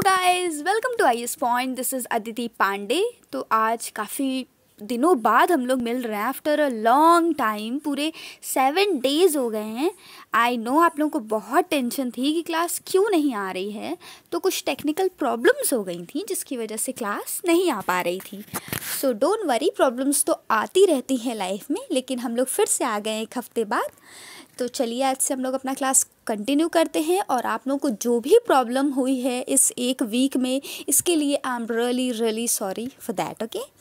Guys, welcome to IS point. This is Aditi Pandey. तो आज काफ़ी दिनों बाद हम लोग मिल रहे हैं आफ्टर अ लॉन्ग टाइम। पूरे 7 डेज़ हो गए हैं। आई नो आप लोगों को बहुत टेंशन थी कि क्लास क्यों नहीं आ रही है। तो कुछ टेक्निकल प्रॉब्लम्स हो गई थी जिसकी वजह से क्लास नहीं आ पा रही थी। सो डोंट वरी, प्रॉब्लम्स तो आती रहती हैं लाइफ में, लेकिन हम लोग फिर से आ गए एक हफ्ते बाद। तो चलिए आज से हम लोग अपना क्लास कंटिन्यू करते हैं। और आप लोगों को जो भी प्रॉब्लम हुई है इस एक वीक में, इसके लिए I am really sorry for that. Okay,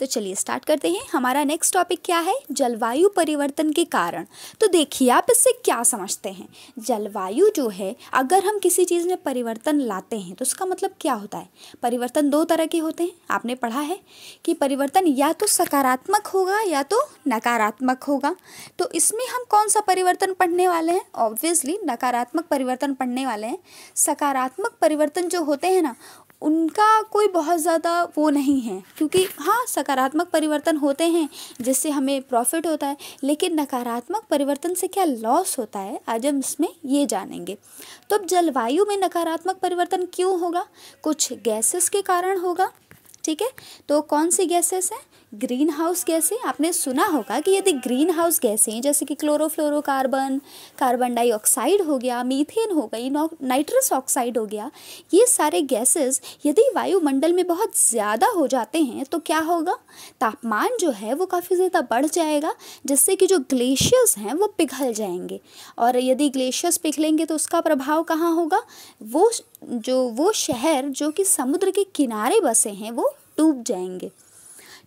तो चलिए स्टार्ट करते हैं। हमारा नेक्स्ट टॉपिक क्या है? जलवायु परिवर्तन के कारण। तो देखिए आप इससे क्या समझते हैं। जलवायु जो है, अगर हम किसी चीज़ में परिवर्तन लाते हैं तो उसका मतलब क्या होता है? परिवर्तन दो तरह के होते हैं। आपने पढ़ा है कि परिवर्तन या तो सकारात्मक होगा या तो नकारात्मक होगा। तो इसमें हम कौन सा परिवर्तन पढ़ने वाले हैं? ऑब्वियसली नकारात्मक परिवर्तन पढ़ने वाले हैं। सकारात्मक परिवर्तन जो होते हैं ना, उनका कोई बहुत ज़्यादा वो नहीं है, क्योंकि हाँ सकारात्मक परिवर्तन होते हैं जिससे हमें प्रॉफिट होता है, लेकिन नकारात्मक परिवर्तन से क्या लॉस होता है आज हम इसमें ये जानेंगे। तो अब जलवायु में नकारात्मक परिवर्तन क्यों होगा? कुछ गैसेस के कारण होगा। ठीक है, तो कौन सी गैसेस हैं? ग्रीन हाउस गैसें। आपने सुना होगा कि यदि ग्रीन हाउस गैसें जैसे कि क्लोरोफ्लोरोकार्बन, कार्बन डाइऑक्साइड हो गया, मीथेन हो गई, नाइट्रस ऑक्साइड हो गया, ये सारे गैसेस यदि वायुमंडल में बहुत ज़्यादा हो जाते हैं तो क्या होगा? तापमान जो है वो काफ़ी ज़्यादा बढ़ जाएगा, जिससे कि जो ग्लेशियर्स हैं वो पिघल जाएंगे। और यदि ग्लेशियर्स पिघलेंगे तो उसका प्रभाव कहाँ होगा? वो शहर जो कि समुद्र के किनारे बसे हैं वो डूब जाएंगे।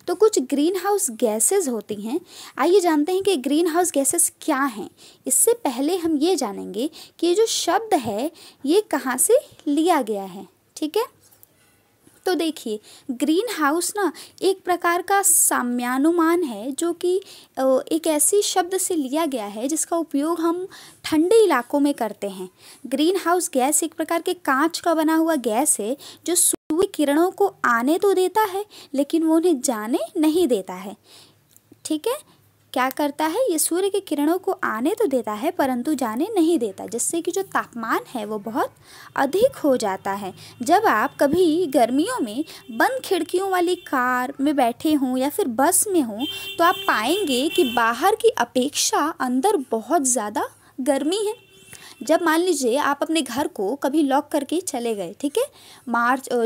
तो कुछ ग्रीन हाउस गैसेस होती हैं। आइए जानते हैं कि ग्रीन हाउस गैसेस क्या हैं। इससे पहले हम ये जानेंगे कि ये जो शब्द है ये कहाँ से लिया गया है। ठीक है, तो देखिए ग्रीन हाउस ना एक प्रकार का साम्यानुमान है जो कि एक ऐसी शब्द से लिया गया है जिसका उपयोग हम ठंडे इलाकों में करते हैं। ग्रीन हाउस गैस एक प्रकार के कांच का बना हुआ गैस है जो सूर्य किरणों को आने तो देता है लेकिन वो उन्हें जाने नहीं देता है। ठीक है, क्या करता है? ये सूर्य की किरणों को आने तो देता है परंतु जाने नहीं देता, जिससे कि जो तापमान है वो बहुत अधिक हो जाता है। जब आप कभी गर्मियों में बंद खिड़कियों वाली कार में बैठे हों या फिर बस में हों तो आप पाएंगे कि बाहर की अपेक्षा अंदर बहुत ज़्यादा गर्मी है। जब मान लीजिए आप अपने घर को कभी लॉक करके चले गए, ठीक है,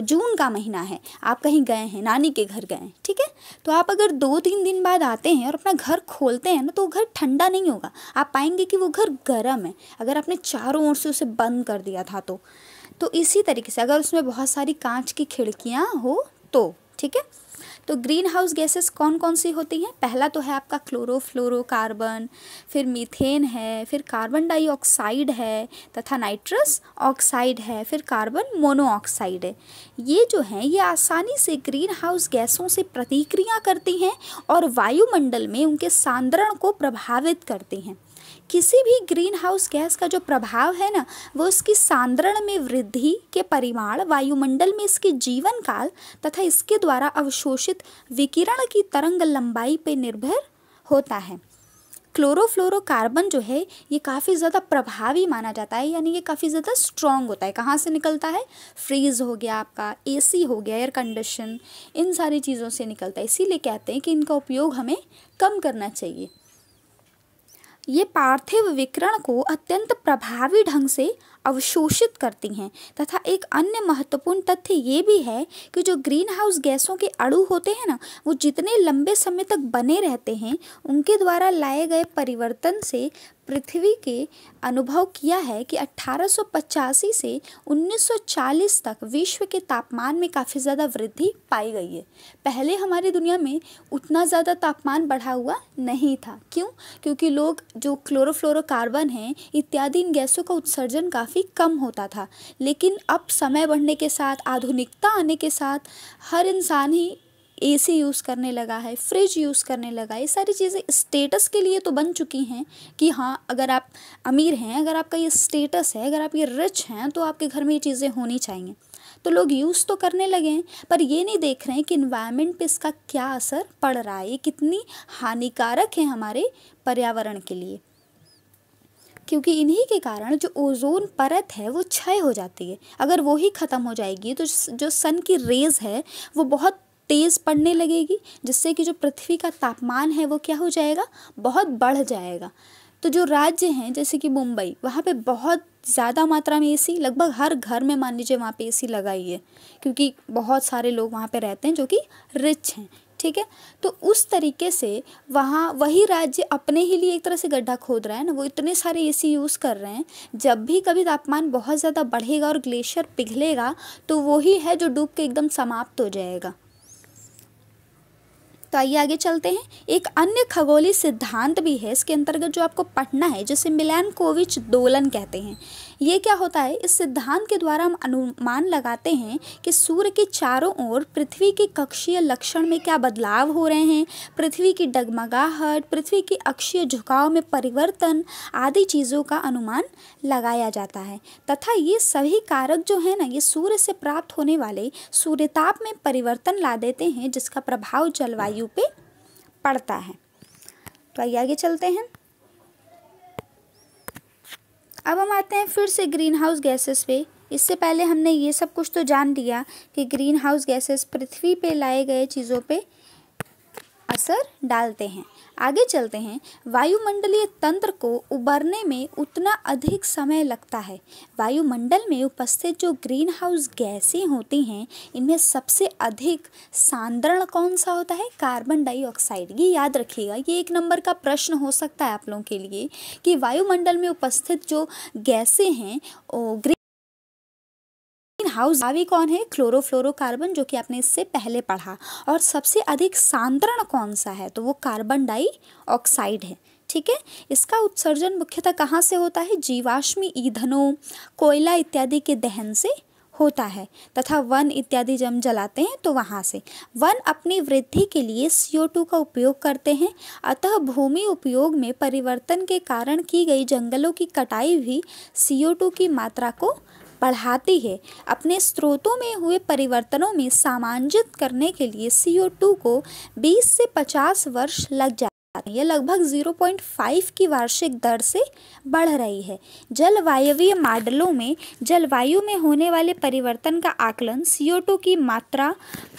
जून का महीना है, आप कहीं गए हैं, नानी के घर गए हैं, ठीक है, तो आप अगर 2-3 दिन बाद आते हैं और अपना घर खोलते हैं ना तो वो घर ठंडा नहीं होगा, आप पाएंगे कि वो घर गर्म है, अगर आपने चारों ओर से उसे बंद कर दिया था तो इसी तरीके से अगर उसमें बहुत सारी कांच की खिड़कियाँ हो तो। ठीक है, तो ग्रीन हाउस गैसेस कौन कौन सी होती हैं? पहला तो है आपका क्लोरोफ्लोरोकार्बन, फिर मीथेन है, फिर कार्बन डाइऑक्साइड है तथा नाइट्रस ऑक्साइड है, फिर कार्बन मोनोऑक्साइड है। ये जो हैं ये आसानी से ग्रीन हाउस गैसों से प्रतिक्रिया करती हैं और वायुमंडल में उनके सांद्रण को प्रभावित करती हैं। किसी भी ग्रीन हाउस गैस का जो प्रभाव है ना, वो इसकी सांद्रण में वृद्धि के परिमाण, वायुमंडल में इसके जीवन काल तथा इसके द्वारा अवशोषित विकिरण की तरंग लंबाई पर निर्भर होता है। क्लोरोफ्लोरोकार्बन जो है ये काफ़ी ज़्यादा प्रभावी माना जाता है, यानी ये काफ़ी ज़्यादा स्ट्रॉन्ग होता है। कहाँ से निकलता है? फ्रीज हो गया, आपका एसी हो गया, एयर कंडीशन, इन सारी चीज़ों से निकलता है। इसीलिए कहते हैं कि इनका उपयोग हमें कम करना चाहिए। ये पार्थिव विकिरण को अत्यंत प्रभावी ढंग से अवशोषित करती हैं तथा एक अन्य महत्वपूर्ण तथ्य ये भी है कि जो ग्रीन हाउस गैसों के अणु होते हैं ना, वो जितने लंबे समय तक बने रहते हैं उनके द्वारा लाए गए परिवर्तन से पृथ्वी के अनुभव किया है कि 1885 से 1940 तक विश्व के तापमान में काफ़ी ज़्यादा वृद्धि पाई गई है। पहले हमारी दुनिया में उतना ज़्यादा तापमान बढ़ा हुआ नहीं था। क्यों? क्योंकि लोग जो क्लोरोफ्लोरोकार्बन हैं इत्यादि इन गैसों का उत्सर्जन काफ़ी कम होता था। लेकिन अब समय बढ़ने के साथ, आधुनिकता आने के साथ हर इंसान ही एसी यूज़ करने लगा है, फ्रिज यूज़ करने लगा है। ये सारी चीज़ें स्टेटस के लिए तो बन चुकी हैं कि हाँ अगर आप अमीर हैं, अगर आपका ये स्टेटस है, अगर आप ये रिच हैं तो आपके घर में ये चीज़ें होनी चाहिए। तो लोग यूज़ तो करने लगे हैं पर ये नहीं देख रहे हैं कि इन्वायरमेंट पे इसका क्या असर पड़ रहा है, ये कितनी हानिकारक है हमारे पर्यावरण के लिए। क्योंकि इन्हीं के कारण जो ओजोन परत है वो क्षय हो जाती है। अगर वो ही ख़त्म हो जाएगी तो जो सन की रेज़ है वो बहुत तेज़ पड़ने लगेगी, जिससे कि जो पृथ्वी का तापमान है वो क्या हो जाएगा, बहुत बढ़ जाएगा। तो जो राज्य हैं जैसे कि मुंबई, वहाँ पे बहुत ज़्यादा मात्रा में एसी, लगभग हर घर में मान लीजिए वहाँ पे एसी लगा ही है, क्योंकि बहुत सारे लोग वहाँ पे रहते हैं जो कि रिच हैं, ठीक है। तो उस तरीके से वहाँ वही राज्य अपने ही लिए एक तरह से गड्ढा खोद रहा है ना, वो इतने सारे एसी यूज़ कर रहे हैं। जब भी कभी तापमान बहुत ज़्यादा बढ़ेगा और ग्लेशियर पिघलेगा तो वही है जो डूब के एकदम समाप्त हो जाएगा। तो आइए आगे चलते हैं। एक अन्य खगोलीय सिद्धांत भी है इसके अंतर्गत जो आपको पढ़ना है, जिसे मिलैनकोविच दोलन कहते हैं। ये क्या होता है, इस सिद्धांत के द्वारा हम अनुमान लगाते हैं कि सूर्य के चारों ओर पृथ्वी के कक्षीय लक्षण में क्या बदलाव हो रहे हैं, पृथ्वी की डगमगाहट, पृथ्वी के अक्षीय झुकाव में परिवर्तन आदि चीज़ों का अनुमान लगाया जाता है। तथा ये सभी कारक जो है ना, ये सूर्य से प्राप्त होने वाले सूर्यताप में परिवर्तन ला देते हैं, जिसका प्रभाव जलवायु पे पड़ता है। तो आइए आगे चलते हैं। अब हम आते हैं फिर से ग्रीन हाउस गैसेस पे। इससे पहले हमने ये सब कुछ तो जान लिया कि ग्रीन हाउस गैसेस पृथ्वी पे लाए गए चीज़ों पे असर डालते हैं। आगे चलते हैं। वायुमंडलीय तंत्र को उबरने में उतना अधिक समय लगता है। वायुमंडल में उपस्थित जो ग्रीन हाउस गैसें होती हैं, इनमें सबसे अधिक सांद्रण कौन सा होता है, कार्बन डाइऑक्साइड। ये याद रखिएगा, ये एक नंबर का प्रश्न हो सकता है आप लोगों के लिए कि वायुमंडल में उपस्थित जो गैसें हैं ग्रीन हाउस हावी कौन है, क्लोरोफ्लोरोकार्बन, जो कि आपने इससे पहले पढ़ा। और सबसे अधिक सांद्रण कौन सा है, तो वो कार्बन डाइऑक्साइड है, ठीक है। इसका उत्सर्जन मुख्यतः कहाँ से होता है, जीवाश्मी ईंधनों, कोयला इत्यादि के दहन से होता है, तथा वन इत्यादि जब हम जलाते हैं तो वहाँ से। वन अपनी वृद्धि के लिए CO2 का उपयोग करते हैं, अतः भूमि उपयोग में परिवर्तन के कारण की गई जंगलों की कटाई भी CO2 की मात्रा को बढ़ाती है। अपने स्रोतों में हुए परिवर्तनों में सामंजस्य करने के लिए CO2 को 20 से 50 वर्ष लग जाते हैं। यह लगभग 0.5 की वार्षिक दर से बढ़ रही है। जलवायवीय मॉडलों में जलवायु में होने वाले परिवर्तन का आकलन CO2 की मात्रा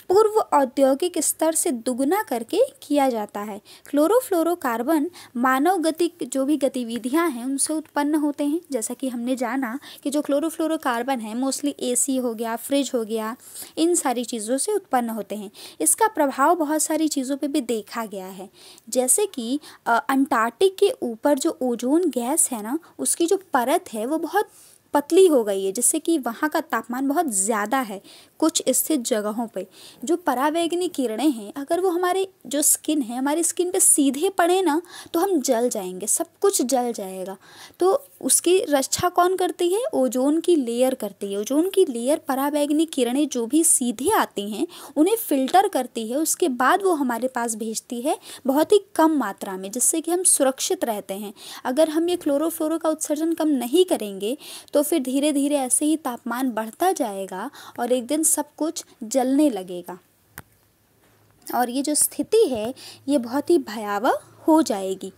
पूर्व औद्योगिक स्तर से दुगुना करके किया जाता है। क्लोरोफ्लोरोकार्बन मानव गति जो भी गतिविधियां हैं उनसे उत्पन्न होते हैं। जैसा कि हमने जाना कि जो क्लोरोफ्लोरोकार्बन है मोस्टली AC हो गया, फ्रिज हो गया, इन सारी चीज़ों से उत्पन्न होते हैं। इसका प्रभाव बहुत सारी चीज़ों पे भी देखा गया है, जैसे कि अंटार्कटिक के ऊपर जो ओजोन गैस है ना, उसकी जो परत है वो बहुत पतली हो गई है, जिससे कि वहाँ का तापमान बहुत ज़्यादा है। कुछ स्थित जगहों पे जो परावैंगनी किरणें हैं, अगर वो हमारे जो स्किन है, हमारी स्किन पे सीधे पड़े ना, तो हम जल जाएंगे, सब कुछ जल जाएगा। तो उसकी रक्षा कौन करती है, ओजोन की लेयर करती है। ओजोन की लेयर परावैंगनी किरणें जो भी सीधे आती हैं उन्हें फिल्टर करती है, उसके बाद वो हमारे पास भेजती है बहुत ही कम मात्रा में, जिससे कि हम सुरक्षित रहते हैं। अगर हम ये क्लोरोफ्लोरो का उत्सर्जन कम नहीं करेंगे तो फिर धीरे धीरे ऐसे ही तापमान बढ़ता जाएगा और एक दिन सब कुछ जलने लगेगा, और ये जो स्थिति है ये बहुत ही भयावह हो जाएगी।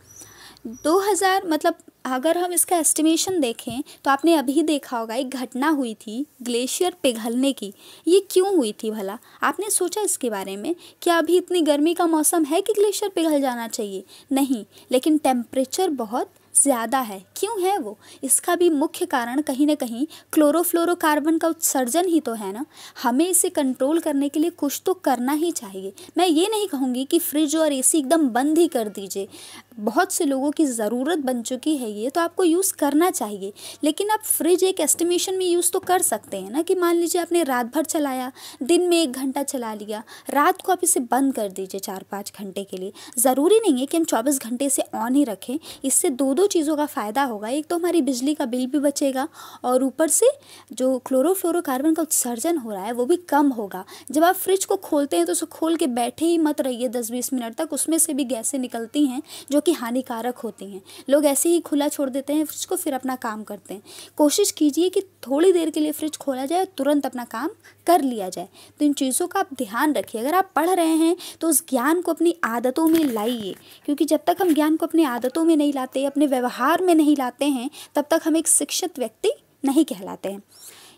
2000 मतलब अगर हम इसका एस्टिमेशन देखें तो आपने अभी देखा होगा एक घटना हुई थी ग्लेशियर पिघलने की। ये क्यों हुई थी भला, आपने सोचा इसके बारे में? क्या अभी इतनी गर्मी का मौसम है कि ग्लेशियर पिघल जाना चाहिए? नहीं, लेकिन टेम्परेचर बहुत ज़्यादा है। क्यों है वो? इसका भी मुख्य कारण कहीं ना कहीं क्लोरोफ्लोरोकार्बन का उत्सर्जन ही तो है ना। हमें इसे कंट्रोल करने के लिए कुछ तो करना ही चाहिए। मैं ये नहीं कहूँगी कि फ्रिज और AC एकदम बंद ही कर दीजिए, बहुत से लोगों की ज़रूरत बन चुकी है ये, तो आपको यूज़ करना चाहिए। लेकिन आप फ्रिज एक एस्टिमेशन में यूज़ तो कर सकते हैं ना, कि मान लीजिए आपने रात भर चलाया, दिन में 1 घंटा चला लिया, रात को आप इसे बंद कर दीजिए 4-5 घंटे के लिए। ज़रूरी नहीं है कि हम 24 घंटे से ऑन ही रखें। इससे दो चीज़ों का फ़ायदा होगा। एक तो हमारी बिजली का बिल भी बचेगा, और ऊपर से जो क्लोरोफ्लोरोकार्बन का उत्सर्जन हो रहा है वो भी कम होगा। जब आप फ्रिज को खोलते हैं तो उसे खोल के बैठे ही मत रहिए 10-20 मिनट तक, उसमें से भी गैसें निकलती हैं जो कि हानिकारक होती हैं। लोग ऐसे ही खुला छोड़ देते हैं फ्रिज को, फिर अपना काम करते हैं। कोशिश कीजिए कि थोड़ी देर के लिए फ्रिज खोला जाए, तुरंत अपना काम कर लिया जाए। तो इन चीज़ों का आप ध्यान रखिए। अगर आप पढ़ रहे हैं तो उस ज्ञान को अपनी आदतों में लाइए, क्योंकि जब तक हम ज्ञान को अपनी आदतों में नहीं लाते, अपने व्यवहार में नहीं लाते हैं, तब तक हम एक शिक्षित व्यक्ति नहीं कहलाते हैं।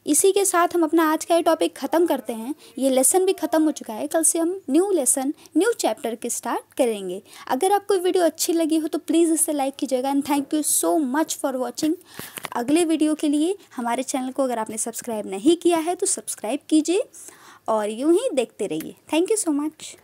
इसी के साथ हम अपना आज का ये टॉपिक ख़त्म करते हैं। ये लेसन भी ख़त्म हो चुका है। कल से हम न्यू लेसन, न्यू चैप्टर के स्टार्ट करेंगे। अगर आपको वीडियो अच्छी लगी हो तो प्लीज़ इसे लाइक कीजिएगा and thank you so much for watching. अगले वीडियो के लिए हमारे चैनल को अगर आपने सब्सक्राइब नहीं किया है तो सब्सक्राइब कीजिए और यूँ ही देखते रहिए। Thank you so much.